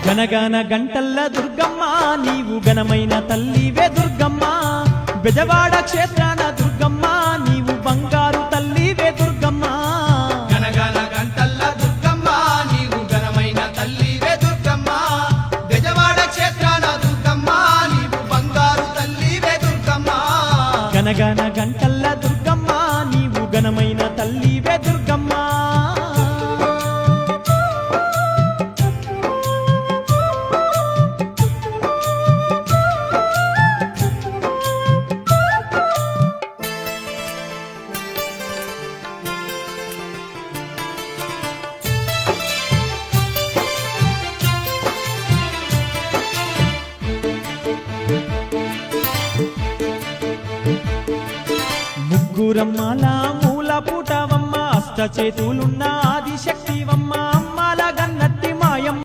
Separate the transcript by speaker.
Speaker 1: గనగాన గంటల్ల దుర్గమ్మ నీవు ఘనమైన తల్లివే దుర్గమ్మ బెజవాడ క్షేత్రాన దుర్గమ్మ నీవు బంగారు తల్లివే దుర్గమ్మ
Speaker 2: గనగన గంటల్ల దుర్గమ్మ నీవు ఘనమైన తల్లివే దుర్గమ్మ బెజవాడ క్షేత్రాన దుర్గమ్మ నీవు బంగారు తల్లివే దుర్గమ్మ
Speaker 1: గనగాన గంటల్ల దుర్గమ్మ నీవు ఘనమైన తల్లివే దుర్గమ్మ ముగ్గురమ్మల మూల పుటవమ్మ అష్ట చేతులున్న ఆదిశక్తివమ్మ అమ్మల గన్నట్ట